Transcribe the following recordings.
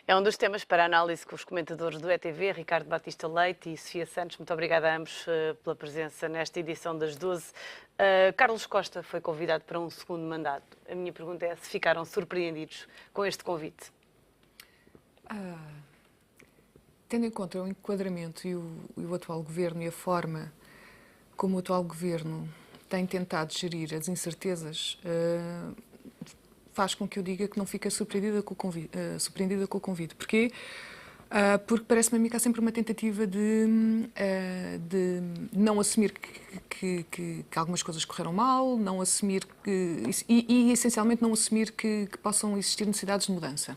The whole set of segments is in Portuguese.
É um dos temas para análise com os comentadores do ETV, Ricardo Batista Leite e Sofia Santos. Muito obrigada a ambos pela presença nesta edição das 12. Carlos Costa foi convidado para um segundo mandato. A minha pergunta é se ficaram surpreendidos com este convite. Tendo em conta o enquadramento e o atual governo e a forma como o atual governo tem tentado gerir as incertezas, faz com que eu diga que não fica surpreendida com o convite. Porquê? Porque parece-me a mim que há sempre uma tentativa de não assumir que algumas coisas correram mal, não assumir e essencialmente não assumir que possam existir necessidades de mudança.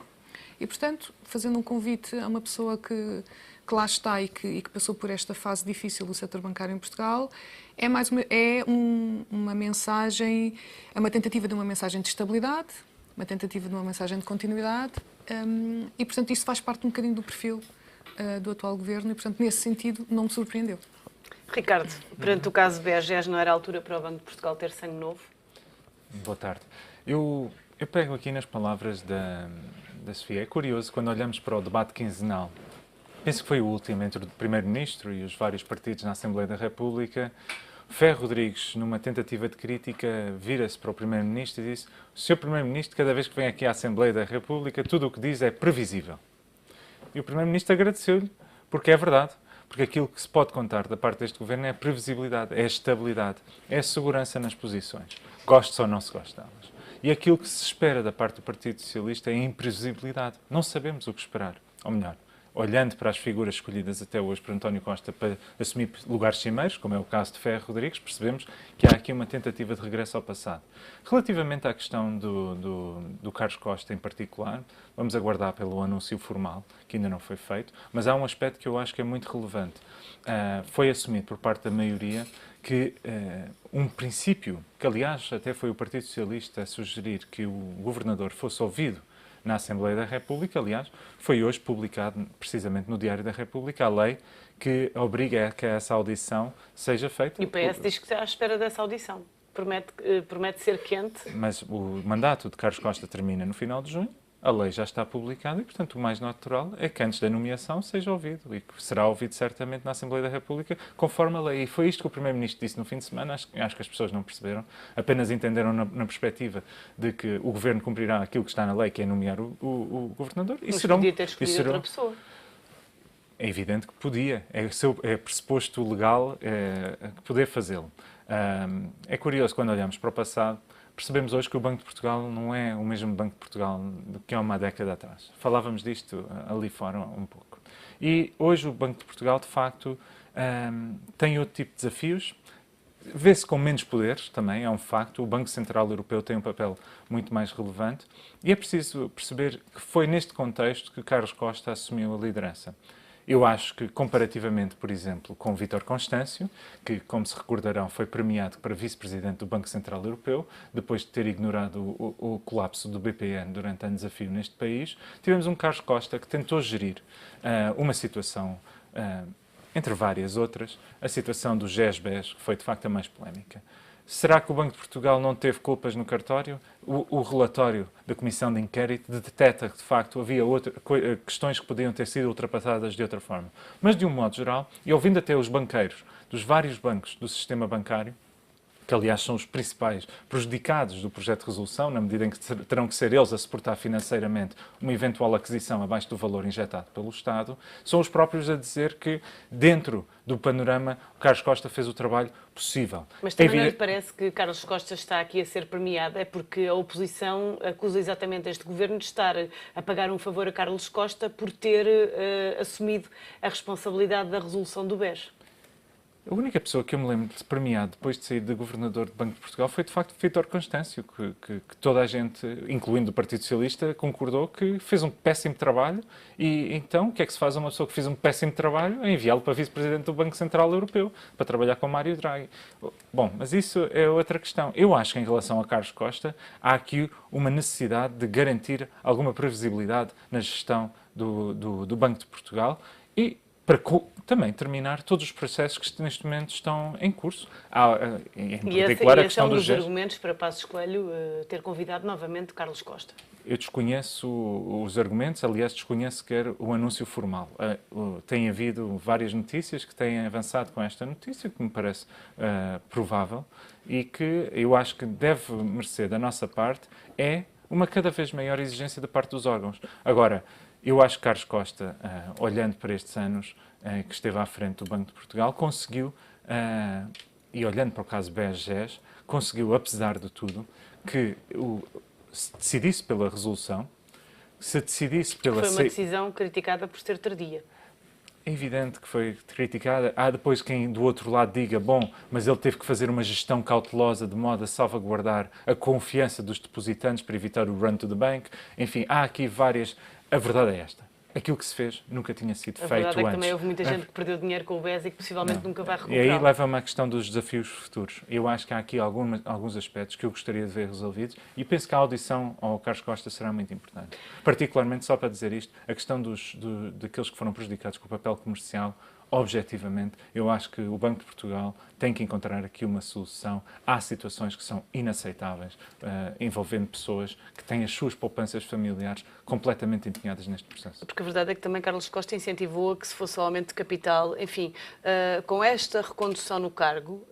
E, portanto, fazendo um convite a uma pessoa que lá está e que passou por esta fase difícil do setor bancário em Portugal, é uma mensagem, é uma tentativa de uma mensagem de estabilidade, uma tentativa de uma mensagem de continuidade e, portanto, isso faz parte um bocadinho do perfil do atual governo e, portanto, nesse sentido, não me surpreendeu. Ricardo, perante o caso BES, não era a altura para o Banco de Portugal ter sangue novo? Boa tarde. Eu pego aqui nas palavras da Sofia. É curioso, quando olhamos para o debate quinzenal, penso que foi o último entre o Primeiro-Ministro e os vários partidos na Assembleia da República, Ferro Rodrigues, numa tentativa de crítica, vira-se para o Primeiro-Ministro e disse: o Sr. Primeiro-Ministro, cada vez que vem aqui à Assembleia da República, tudo o que diz é previsível. E o Primeiro-Ministro agradeceu-lhe, porque é verdade. Porque aquilo que se pode contar da parte deste Governo é a previsibilidade, é a estabilidade, é a segurança nas posições. Goste ou não se goste delas. E aquilo que se espera da parte do Partido Socialista é a imprevisibilidade. Não sabemos o que esperar. Ou melhor, olhando para as figuras escolhidas até hoje por António Costa para assumir lugares cimeiros, como é o caso de Ferro Rodrigues, percebemos que há aqui uma tentativa de regresso ao passado. Relativamente à questão do Carlos Costa em particular, vamos aguardar pelo anúncio formal, que ainda não foi feito, mas há um aspecto que eu acho que é muito relevante. Foi assumido por parte da maioria que um princípio, que aliás até foi o Partido Socialista a sugerir que o governador fosse ouvido na Assembleia da República, aliás, foi hoje publicado precisamente no Diário da República a lei que obriga a que essa audição seja feita. E o PS diz que está à espera dessa audição. Promete ser quente. Mas o mandato de Carlos Costa termina no final de junho, a lei já está publicada e, portanto, o mais natural é que antes da nomeação seja ouvido e que será ouvido certamente na Assembleia da República conforme a lei. E foi isto que o Primeiro-Ministro disse no fim de semana. Acho que as pessoas não perceberam, apenas entenderam na perspectiva de que o Governo cumprirá aquilo que está na lei, que é nomear o Governador. Mas podia ter escolhido outra pessoa. É evidente que podia. É pressuposto legal poder fazê-lo. É curioso, quando olhamos para o passado, percebemos hoje que o Banco de Portugal não é o mesmo Banco de Portugal do que há uma década atrás. Falávamos disto ali fora um pouco. E hoje o Banco de Portugal, de facto, tem outro tipo de desafios. Vê-se com menos poderes, também é um facto. O Banco Central Europeu tem um papel muito mais relevante. E é preciso perceber que foi neste contexto que Carlos Costa assumiu a liderança. Eu acho que, comparativamente, por exemplo, com Vítor Constâncio, que, como se recordarão, foi premiado para vice-presidente do Banco Central Europeu, depois de ter ignorado o colapso do BPN durante anos a fio neste país, tivemos um Carlos Costa que tentou gerir uma situação, entre várias outras, a situação do GES-BES, que foi, de facto, a mais polémica. Será que o Banco de Portugal não teve culpas no cartório? O relatório da Comissão de Inquérito detecta que, de facto, havia questões que podiam ter sido ultrapassadas de outra forma. Mas, de um modo geral, e ouvindo até os banqueiros dos vários bancos do sistema bancário, que aliás são os principais prejudicados do projeto de resolução, na medida em que terão que ser eles a suportar financeiramente uma eventual aquisição abaixo do valor injetado pelo Estado, são os próprios a dizer que, dentro do panorama, o Carlos Costa fez o trabalho possível. Mas também não lhe parece que Carlos Costa está aqui a ser premiado? É porque a oposição acusa exatamente este governo de estar a pagar um favor a Carlos Costa por ter assumido a responsabilidade da resolução do BES. A única pessoa que eu me lembro de premiado depois de sair de governador do Banco de Portugal foi, de facto, Vítor Constâncio, que toda a gente, incluindo o Partido Socialista, concordou que fez um péssimo trabalho e, então, o que é que se faz a uma pessoa que fez um péssimo trabalho? É enviá-lo para vice-presidente do Banco Central Europeu, para trabalhar com Mário Draghi. Bom, mas isso é outra questão. Eu acho que, em relação a Carlos Costa, há aqui uma necessidade de garantir alguma previsibilidade na gestão do Banco de Portugal e, para também terminar todos os processos que neste momento estão em curso. Em particular, a questão dos GES. Argumentos para Passos Coelho ter convidado novamente Carlos Costa. Eu desconheço os argumentos, aliás, desconheço sequer o anúncio formal. Tem havido várias notícias que têm avançado com esta notícia, que me parece provável, e que eu acho que deve merecer da nossa parte uma cada vez maior exigência da parte dos órgãos. Agora, eu acho que Carlos Costa, olhando para estes anos que esteve à frente do Banco de Portugal, conseguiu, e olhando para o caso BES-GES, conseguiu, apesar de tudo, que se decidisse pela resolução, se decidisse pela... Foi uma decisão criticada por ser tardia. É evidente que foi criticada. Há depois quem do outro lado diga, bom, mas ele teve que fazer uma gestão cautelosa de modo a salvaguardar a confiança dos depositantes para evitar o run to the bank. Enfim, há aqui várias... A verdade é esta. Aquilo que se fez nunca tinha sido feito antes. A verdade é que também houve muita gente que perdeu dinheiro com o BES e que possivelmente nunca vai recuperar. E aí leva-me à questão dos desafios futuros. Eu acho que há aqui alguns aspectos que eu gostaria de ver resolvidos e penso que a audição ao Carlos Costa será muito importante. Particularmente, só para dizer isto, a questão daqueles que foram prejudicados com o papel comercial, objetivamente, eu acho que o Banco de Portugal tem que encontrar aqui uma solução. Há situações que são inaceitáveis, envolvendo pessoas que têm as suas poupanças familiares completamente empenhadas neste processo. Porque a verdade é que também Carlos Costa incentivou a que se fosse o aumento de capital. Enfim, com esta recondução no cargo,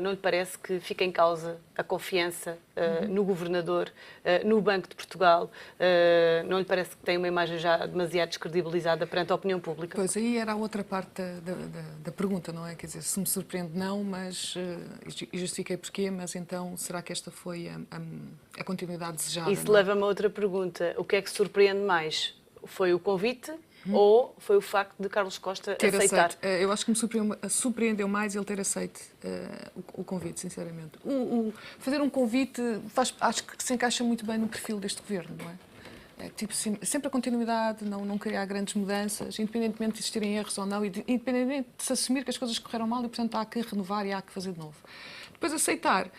não lhe parece que fica em causa a confiança no governador, no Banco de Portugal? Não lhe parece que tem uma imagem já demasiado descredibilizada perante a opinião pública? Pois, aí era a outra parte da pergunta, não é? Quer dizer, se me surpreende, não, mas e justifiquei porquê, mas então será que esta foi a continuidade desejada? Isso leva-me a outra pergunta. O que é que surpreende mais? Foi o convite ou foi o facto de Carlos Costa aceitar? Eu acho que me surpreendeu mais ele ter aceito o convite, sinceramente. Fazer um convite acho que se encaixa muito bem no perfil deste governo, não é? Tipo, sempre a continuidade, não criar grandes mudanças, independentemente de existirem erros ou não, e independentemente de se assumir que as coisas correram mal e, portanto, há que renovar e há que fazer de novo. Depois, aceitar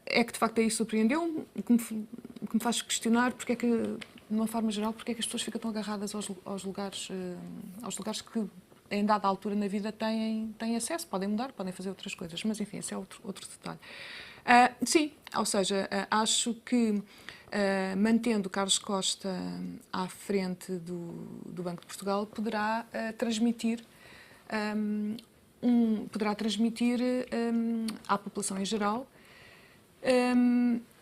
é que, de facto, aí surpreendeu-me, que me faz questionar porque é que, de uma forma geral, porque é que as pessoas ficam tão agarradas aos lugares que, em dada altura na vida, têm acesso, podem mudar, podem fazer outras coisas, mas, enfim, esse é outro detalhe. Sim, ou seja, acho que mantendo Carlos Costa à frente do Banco de Portugal, poderá transmitir à população em geral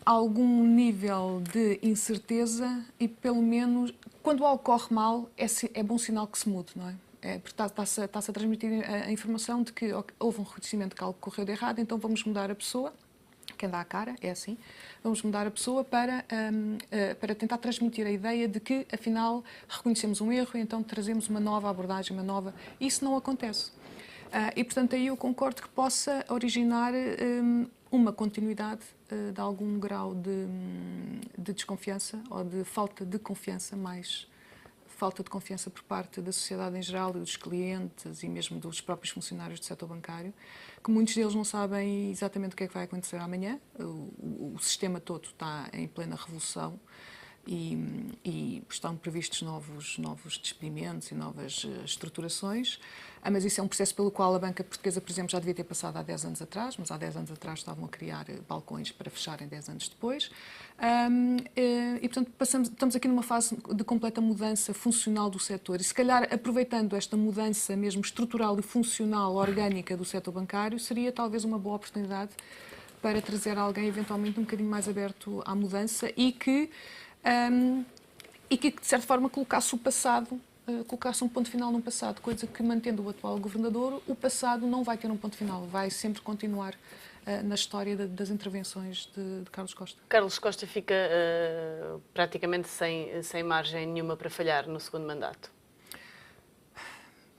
algum nível de incerteza e, pelo menos, quando algo corre mal, é bom sinal que se mude, não é? Porque está-se a transmitir a informação de que houve um reconhecimento que algo correu de errado, então vamos mudar a pessoa. Quem dá a cara é assim. Vamos mudar a pessoa para tentar transmitir a ideia de que, afinal, reconhecemos um erro e então trazemos uma nova abordagem, uma nova... Isso não acontece. E, portanto, aí eu concordo que possa originar uma continuidade de algum grau de desconfiança ou de falta de confiança, mais falta de confiança por parte da sociedade em geral e dos clientes e mesmo dos próprios funcionários do setor bancário, que muitos deles não sabem exatamente o que é que vai acontecer amanhã. O sistema todo está em plena revolução e estão previstos novos despedimentos e novas estruturações, mas isso é um processo pelo qual a banca portuguesa, por exemplo, já devia ter passado há 10 anos atrás, mas há 10 anos atrás estavam a criar balcões para fecharem 10 anos depois. E, portanto, estamos aqui numa fase de completa mudança funcional do setor e, se calhar, aproveitando esta mudança mesmo estrutural e funcional, orgânica do setor bancário, seria talvez uma boa oportunidade para trazer alguém, eventualmente, um bocadinho mais aberto à mudança e que, de certa forma, colocasse o passado, colocasse um ponto final no passado, coisa que, mantendo o atual governador, o passado não vai ter um ponto final, vai sempre continuar na história das intervenções de Carlos Costa. Carlos Costa fica praticamente sem margem nenhuma para falhar no segundo mandato?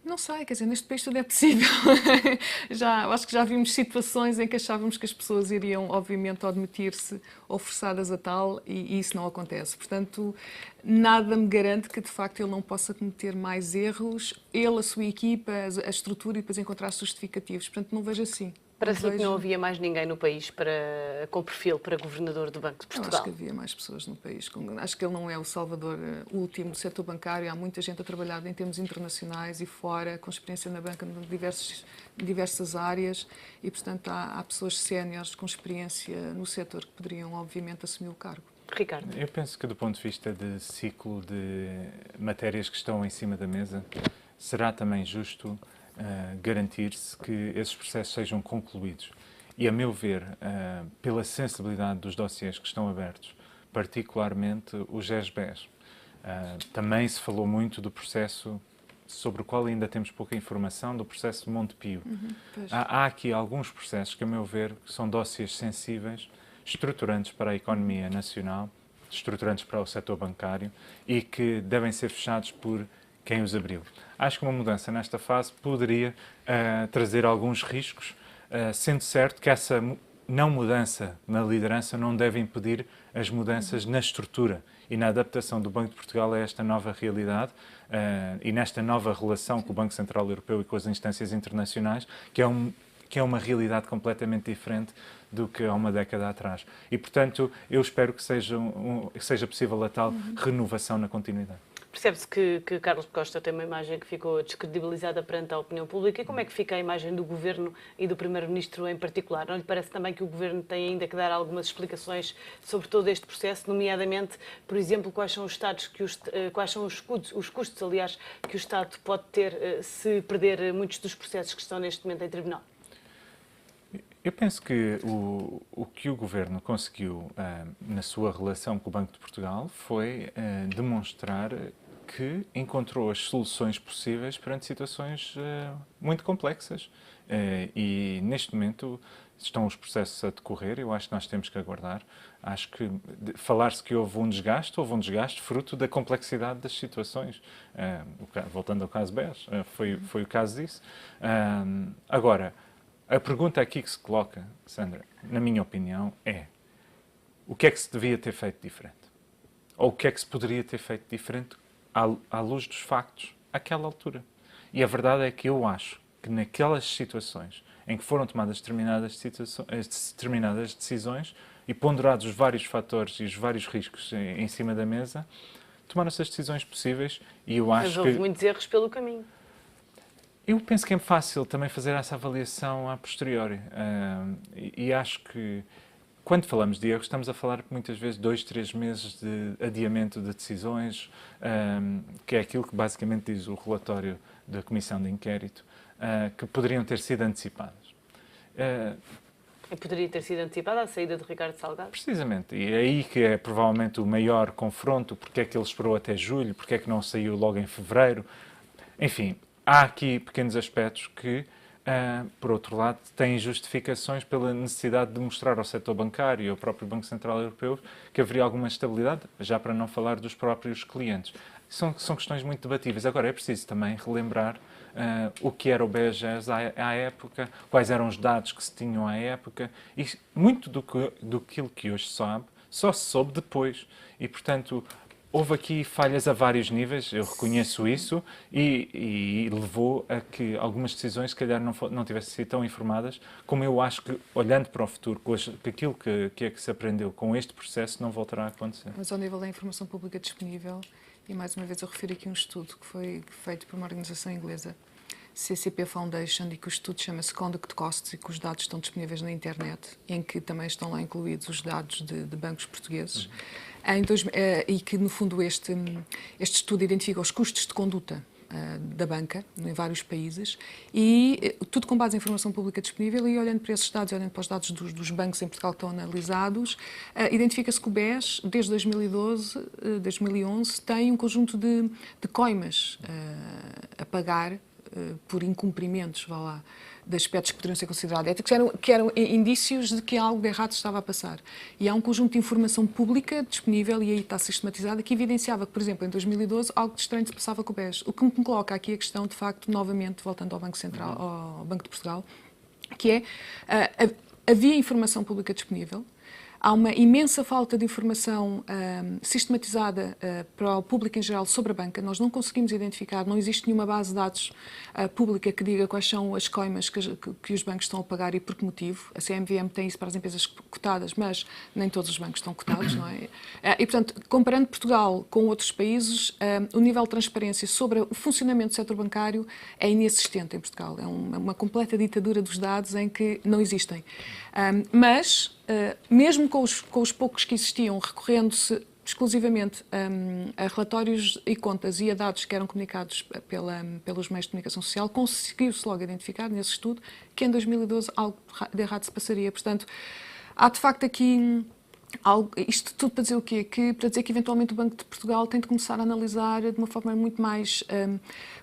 Não sei, quer dizer, neste país tudo é possível. Acho que já vimos situações em que achávamos que as pessoas iriam, obviamente, admitir-se ou forçadas a tal, e isso não acontece. Portanto, nada me garante que, de facto, ele não possa cometer mais erros, ele, a sua equipa, a estrutura, e depois encontrar justificativos. Portanto, não vejo assim. Parece-lhe que não havia mais ninguém no país com perfil para governador do Banco de Eu Portugal. acho que havia mais pessoas no país. Acho que ele não é o salvador último do setor bancário. Há muita gente a trabalhar em termos internacionais e fora, com experiência na banca em diversas áreas e, portanto, há pessoas séniores com experiência no setor que poderiam, obviamente, assumir o cargo. Ricardo. Eu penso que, do ponto de vista de ciclo de matérias que estão em cima da mesa, será também justo garantir-se que esses processos sejam concluídos. E, a meu ver, pela sensibilidade dos dossiês que estão abertos, particularmente o GES-BES, também se falou muito do processo sobre o qual ainda temos pouca informação, do processo de Montepio. Há aqui alguns processos que, a meu ver, são dossiês sensíveis, estruturantes para a economia nacional, estruturantes para o setor bancário e que devem ser fechados por quem os abriu. Acho que uma mudança nesta fase poderia trazer alguns riscos, sendo certo que essa não mudança na liderança não deve impedir as mudanças na estrutura e na adaptação do Banco de Portugal a esta nova realidade e nesta nova relação com o Banco Central Europeu e com as instâncias internacionais, que é uma realidade completamente diferente do que há uma década atrás. E, portanto, eu espero que seja possível a tal renovação na continuidade. Percebe-se que Carlos Costa tem uma imagem que ficou descredibilizada perante a opinião pública. E como é que fica a imagem do Governo e do Primeiro-Ministro em particular? Não lhe parece também que o Governo tem ainda que dar algumas explicações sobre todo este processo, nomeadamente, por exemplo, quais são os custos, aliás, que o Estado pode ter se perder muitos dos processos que estão neste momento em tribunal? Eu penso que o que o Governo conseguiu na sua relação com o Banco de Portugal foi demonstrar que encontrou as soluções possíveis perante situações muito complexas. E, neste momento, estão os processos a decorrer. Eu acho que nós temos que aguardar. Acho que falar-se que houve um desgaste fruto da complexidade das situações. Voltando ao caso BES, foi o caso disso. Agora, a pergunta aqui que se coloca, Sandra, na minha opinião, é: o que é que se devia ter feito diferente? Ou o que é que se poderia ter feito diferente à luz dos factos, àquela altura? E a verdade é que eu acho que naquelas situações em que foram tomadas determinadas decisões e ponderados os vários fatores e os vários riscos em cima da mesa, tomaram-se as decisões possíveis e eu acho que... Mas houve muitos erros pelo caminho. Eu penso que é fácil também fazer essa avaliação a posteriori. E acho que, quando falamos de erros, estamos a falar muitas vezes 2, 3 meses de adiamento de decisões, que é aquilo que basicamente diz o relatório da Comissão de Inquérito, que poderiam ter sido antecipadas. E poderia ter sido antecipada a saída de Ricardo Salgado? Precisamente. E é aí que é provavelmente o maior confronto. Porque é que ele esperou até julho? Porque é que não saiu logo em fevereiro? Enfim, há aqui pequenos aspectos que, por outro lado, têm justificações pela necessidade de mostrar ao setor bancário e ao próprio Banco Central Europeu que haveria alguma estabilidade, já para não falar dos próprios clientes. São questões muito debatíveis. Agora, é preciso também relembrar o que era o BES à época, quais eram os dados que se tinham à época, e muito do que hoje sabe, só se soube depois. E, portanto, houve aqui falhas a vários níveis, eu reconheço isso, e levou a que algumas decisões, se calhar, não tivessem sido tão informadas, como eu acho que, olhando para o futuro, com aquilo que se aprendeu com este processo, não voltará a acontecer. Mas ao nível da informação pública disponível, e mais uma vez eu refiro aqui um estudo que foi feito por uma organização inglesa, CCP Foundation, e que o estudo chama-se Conduct Costs, e que os dados estão disponíveis na internet, em que também estão lá incluídos os dados de bancos portugueses, e que, no fundo, este estudo identifica os custos de conduta da banca em vários países, e tudo com base em informação pública disponível. E olhando para esses dados, olhando para os dados dos bancos em Portugal que estão analisados, identifica-se que o BES, desde 2011, tem um conjunto de coimas a pagar por incumprimentos, vá lá, de aspectos que poderiam ser considerados éticos, que eram indícios de que algo de errado estava a passar. E há um conjunto de informação pública disponível, e aí está sistematizada, que evidenciava que, por exemplo, em 2012, algo de estranho se passava com o BES. O que me coloca aqui a questão, de facto, novamente, voltando ao Banco Central, ao Banco de Portugal, que é, havia informação pública disponível. Há uma imensa falta de informação sistematizada para o público em geral sobre a banca. Nós não conseguimos identificar, não existe nenhuma base de dados pública que diga quais são as coimas que os bancos estão a pagar e por que motivo. A CMVM tem isso para as empresas cotadas, mas nem todos os bancos estão cotados, não é? E, portanto, comparando Portugal com outros países, o nível de transparência sobre o funcionamento do setor bancário é inexistente em Portugal. É uma completa ditadura dos dados em que não existem. Mas, mesmo com os poucos que existiam, recorrendo-se exclusivamente a relatórios e contas e a dados que eram comunicados pelos meios de comunicação social, conseguiu-se logo identificar nesse estudo que em 2012 algo de errado se passaria. Portanto, há de facto aqui isto tudo para dizer o quê? Para dizer que eventualmente o Banco de Portugal tem de começar a analisar de uma forma muito mais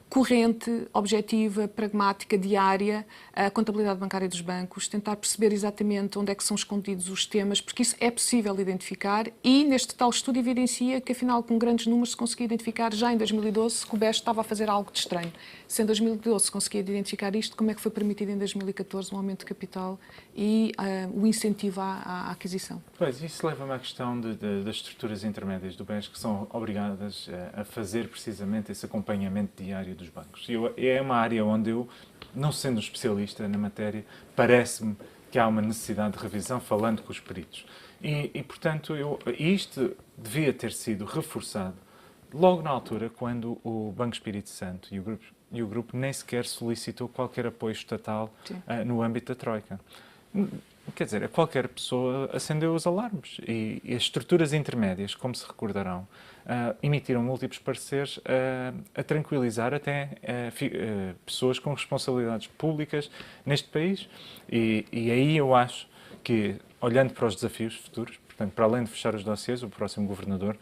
corrente, objetiva, pragmática, diária, a contabilidade bancária dos bancos, tentar perceber exatamente onde é que são escondidos os temas, porque isso é possível identificar e neste tal estudo evidencia que, afinal, com grandes números se conseguia identificar já em 2012 que o BES estava a fazer algo de estranho. Se em 2012 se conseguia identificar isto, como é que foi permitido em 2014 um aumento de capital e o incentivo à aquisição? Pois, isso leva-me à questão das estruturas intermédias do BES que são obrigadas a fazer precisamente esse acompanhamento diário dos bancos. E é uma área onde eu, não sendo especialista na matéria, parece-me que há uma necessidade de revisão falando com os peritos. E portanto, isto devia ter sido reforçado logo na altura, quando o Banco Espírito Santo e o grupo nem sequer solicitou qualquer apoio estatal no âmbito da Troika. Quer dizer, qualquer pessoa acendeu os alarmes e as estruturas intermédias, como se recordarão, emitiram múltiplos pareceres a tranquilizar até pessoas com responsabilidades públicas neste país. E aí eu acho que, olhando para os desafios futuros, portanto, para além de fechar os dossiês, o próximo governador,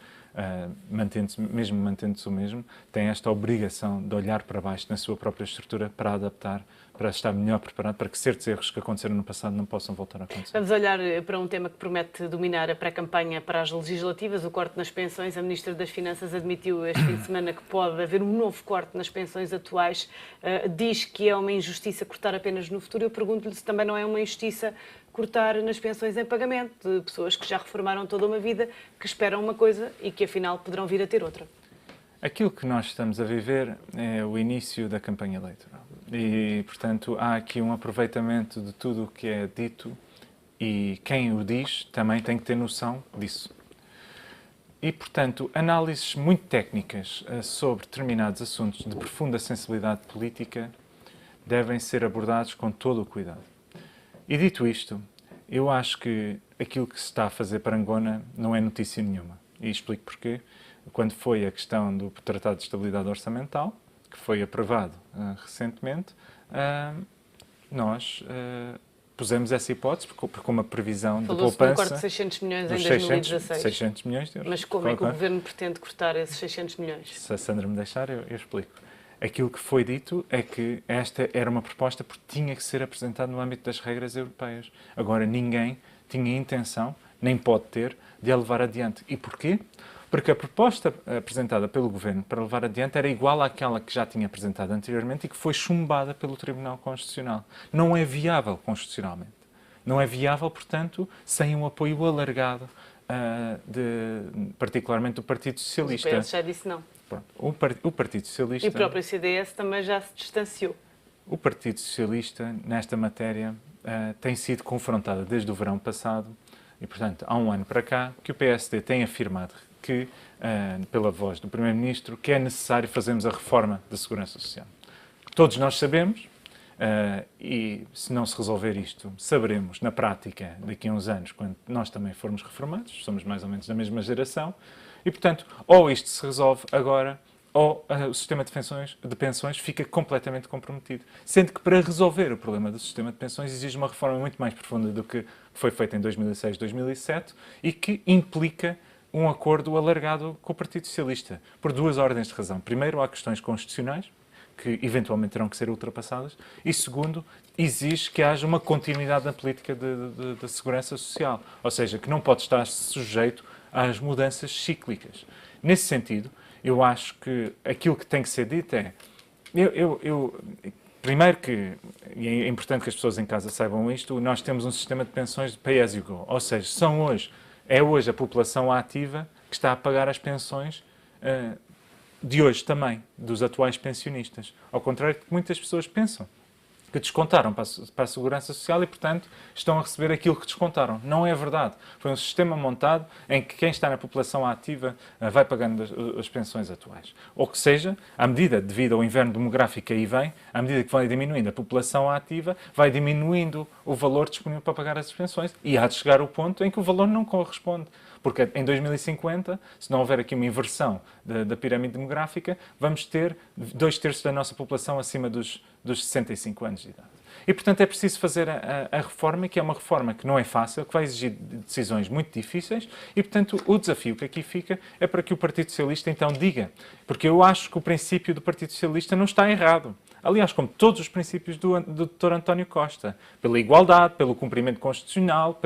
mantendo-se o mesmo, tem esta obrigação de olhar para baixo na sua própria estrutura para adaptar, para estar melhor preparado, para que certos erros que aconteceram no passado não possam voltar a acontecer. Vamos olhar para um tema que promete dominar a pré-campanha para as legislativas, o corte nas pensões. A Ministra das Finanças admitiu este fim de semana que pode haver um novo corte nas pensões atuais. Diz que é uma injustiça cortar apenas no futuro. Eu pergunto-lhe se também não é uma injustiça cortar nas pensões em pagamento de pessoas que já reformaram toda uma vida, que esperam uma coisa e que afinal poderão vir a ter outra. Aquilo que nós estamos a viver é o início da campanha eleitoral. E, portanto, há aqui um aproveitamento de tudo o que é dito e quem o diz também tem que ter noção disso. E, portanto, análises muito técnicas sobre determinados assuntos de profunda sensibilidade política devem ser abordados com todo o cuidado. E, dito isto, eu acho que aquilo que se está a fazer para Angona não é notícia nenhuma. E explico porquê. Quando foi a questão do Tratado de Estabilidade Orçamental, que foi aprovado recentemente, nós pusemos essa hipótese, porque uma previsão de poupança... Falou-se de um corte de 600 milhões em 2016. 600 milhões de euros. Mas como é que o Governo pretende cortar esses 600 milhões? Se a Sandra me deixar, eu explico. Aquilo que foi dito é que esta era uma proposta porque tinha que ser apresentada no âmbito das regras europeias. Agora, ninguém tinha intenção, nem pode ter, de a levar adiante. E porquê? Porque a proposta apresentada pelo Governo para levar adiante era igual àquela que já tinha apresentado anteriormente e que foi chumbada pelo Tribunal Constitucional. Não é viável constitucionalmente. Não é viável, portanto, sem um apoio alargado, particularmente do Partido Socialista. O PS já disse não. Pronto. O Partido Socialista... E o próprio CDS também já se distanciou. O Partido Socialista, nesta matéria, tem sido confrontado desde o verão passado e, portanto, há um ano para cá, que o PSD tem afirmado que, pela voz do Primeiro-Ministro, que é necessário fazermos a reforma da Segurança Social. Todos nós sabemos, e se não se resolver isto, saberemos na prática daqui a uns anos, quando nós também formos reformados, somos mais ou menos da mesma geração, e, portanto, ou isto se resolve agora, ou o sistema de pensões fica completamente comprometido. Sendo que para resolver o problema do sistema de pensões exige uma reforma muito mais profunda do que foi feita em 2006, 2007 e que implica um acordo alargado com o Partido Socialista, por duas ordens de razão. Primeiro, há questões constitucionais, que eventualmente terão que ser ultrapassadas, e segundo, exige que haja uma continuidade na política de segurança social, ou seja, que não pode estar sujeito às mudanças cíclicas. Nesse sentido, eu acho que aquilo que tem que ser dito é... Primeiro que, e é importante que as pessoas em casa saibam isto, nós temos um sistema de pensões de pay as you go, ou seja, é hoje a população ativa que está a pagar as pensões de hoje também, dos atuais pensionistas. Ao contrário do que muitas pessoas pensam, que descontaram para a Segurança Social e, portanto, estão a receber aquilo que descontaram. Não é verdade. Foi um sistema montado em que quem está na população ativa vai pagando as pensões atuais. Ou que seja, à medida, devido ao inverno demográfico que aí vem, à medida que vai diminuindo a população ativa, vai diminuindo o valor disponível para pagar as pensões e há de chegar o ponto em que o valor não corresponde. Porque em 2050, se não houver aqui uma inversão da pirâmide demográfica, vamos ter 2/3 da nossa população acima dos 65 anos de idade. E, portanto, é preciso fazer a reforma, que é uma reforma que não é fácil, que vai exigir decisões muito difíceis e, portanto, o desafio que aqui fica é para que o Partido Socialista, então, diga. Porque eu acho que o princípio do Partido Socialista não está errado. Aliás, como todos os princípios do Dr. António Costa, pela igualdade, pelo cumprimento constitucional,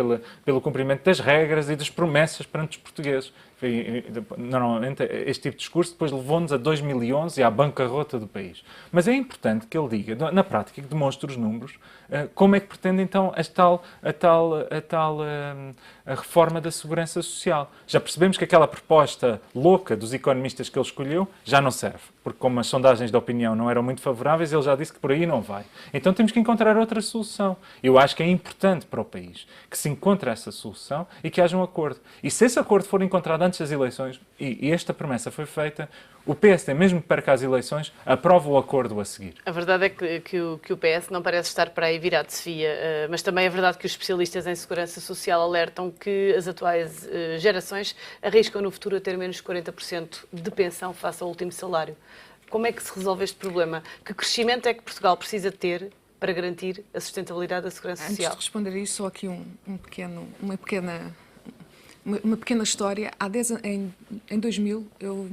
pelo cumprimento das regras e das promessas perante os portugueses. Normalmente, este tipo de discurso depois levou-nos a 2011 e à bancarrota do país. Mas é importante que ele diga, na prática, que demonstre os números, como é que pretende, então, a reforma da Segurança Social. Já percebemos que aquela proposta louca dos economistas que ele escolheu já não serve, porque como as sondagens de opinião não eram muito favoráveis, ele já disse que por aí não vai. Então temos que encontrar outra solução. Eu acho que é importante para o país que se encontre essa solução e que haja um acordo. E se esse acordo for encontrado antes das eleições, e esta promessa foi feita, o PSD, mesmo que perca as eleições, aprova o acordo a seguir. A verdade é que o PS não parece estar para aí virado, Sofia, mas também é verdade que os especialistas em segurança social alertam que as atuais gerações arriscam no futuro a ter menos de 40% de pensão face ao último salário. Como é que se resolve este problema? Que crescimento é que Portugal precisa ter para garantir a sustentabilidade da segurança social? Antes de responder a isso, só aqui uma pequena história. Em 2000, eu,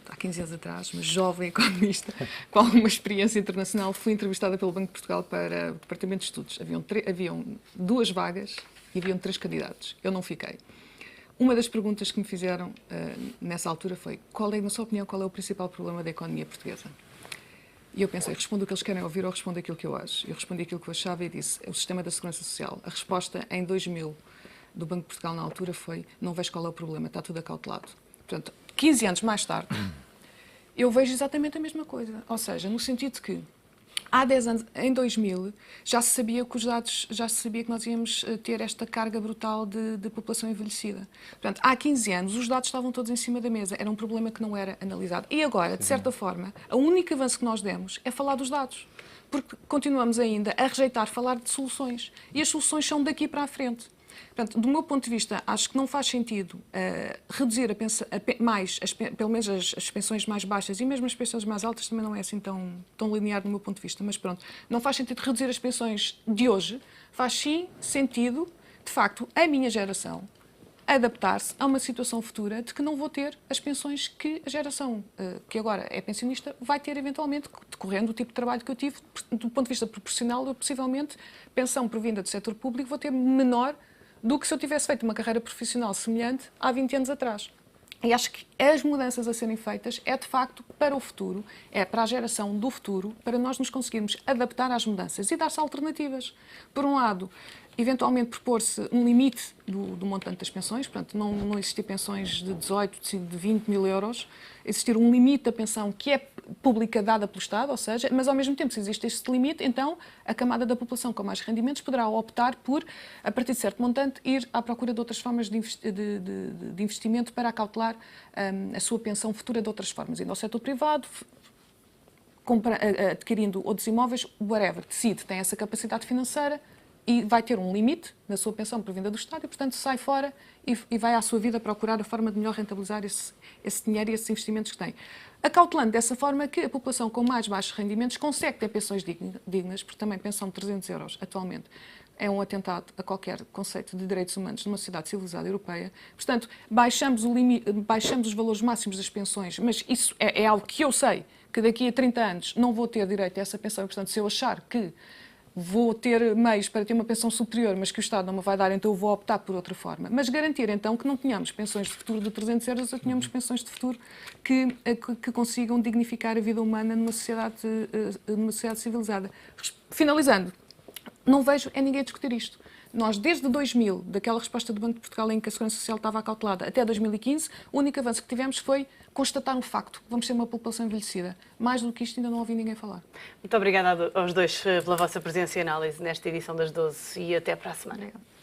há 15 anos atrás, uma jovem economista com alguma experiência internacional, fui entrevistada pelo Banco de Portugal para o Departamento de Estudos. Haviam 2 vagas e haviam 3 candidatos. Eu não fiquei. Uma das perguntas que me fizeram nessa altura foi: na sua opinião, qual é o principal problema da economia portuguesa? E eu pensei, respondo o que eles querem ouvir ou respondo aquilo que eu acho? Eu respondi aquilo que eu achava e disse: é o sistema da Segurança Social. A resposta em 2000 do Banco de Portugal na altura foi: não vejo qual é o problema, está tudo acautelado. Portanto, 15 anos mais tarde, eu vejo exatamente a mesma coisa. Ou seja, no sentido de que há 10 anos, em 2000, já se sabia que nós íamos ter esta carga brutal de população envelhecida. Portanto, há 15 anos, os dados estavam todos em cima da mesa. Era um problema que não era analisado. E agora, de certa forma, o único avanço que nós demos é falar dos dados. Porque continuamos ainda a rejeitar falar de soluções. E as soluções são daqui para a frente. Portanto, do meu ponto de vista, acho que não faz sentido reduzir pelo menos as pensões mais baixas, e mesmo as pensões mais altas também não é assim tão linear do meu ponto de vista, mas pronto, não faz sentido reduzir as pensões de hoje, faz sim sentido, de facto, a minha geração adaptar-se a uma situação futura de que não vou ter as pensões que a geração que agora é pensionista vai ter eventualmente, decorrendo do tipo de trabalho que eu tive. Do ponto de vista proporcional, eu possivelmente, pensão provinda do setor público, vou ter menor do que se eu tivesse feito uma carreira profissional semelhante há 20 anos atrás. E acho que as mudanças a serem feitas é, de facto, para o futuro, é para a geração do futuro, para nós nos conseguirmos adaptar às mudanças e dar-se alternativas. Por um lado, eventualmente propor-se um limite do montante das pensões, portanto, não existir pensões de 18, de 20 mil euros, existir um limite da pensão que é pública dada pelo Estado, ou seja, mas ao mesmo tempo, se existe este limite, então a camada da população com mais rendimentos poderá optar por, a partir de certo montante, ir à procura de outras formas de investimento para acautelar a sua pensão futura de outras formas, indo ao setor privado, adquirindo outros imóveis, whatever, decide, tem essa capacidade financeira e vai ter um limite na sua pensão provinda do Estado e, portanto, sai fora e vai à sua vida procurar a forma de melhor rentabilizar esse dinheiro e esses investimentos que tem. Acautelando dessa forma que a população com mais baixos rendimentos consegue ter pensões dignas, porque também pensão de 300 euros atualmente é um atentado a qualquer conceito de direitos humanos numa sociedade civilizada europeia. Portanto, baixamos os valores máximos das pensões, mas isso é algo que eu sei que daqui a 30 anos não vou ter direito a essa pensão. E, portanto, se eu achar que vou ter meios para ter uma pensão superior, mas que o Estado não me vai dar, então eu vou optar por outra forma. Mas garantir, então, que não tenhamos pensões de futuro de 300 euros, ou tenhamos pensões de futuro que consigam dignificar a vida humana numa sociedade civilizada. Finalizando, não vejo ninguém discutir isto. Nós, desde 2000, daquela resposta do Banco de Portugal em que a Segurança Social estava acautelada, até 2015, o único avanço que tivemos foi constatar um facto. Vamos ter uma população envelhecida. Mais do que isto, ainda não ouvi ninguém falar. Muito obrigada aos dois pela vossa presença e análise nesta edição das 12 e até para a semana. Obrigada.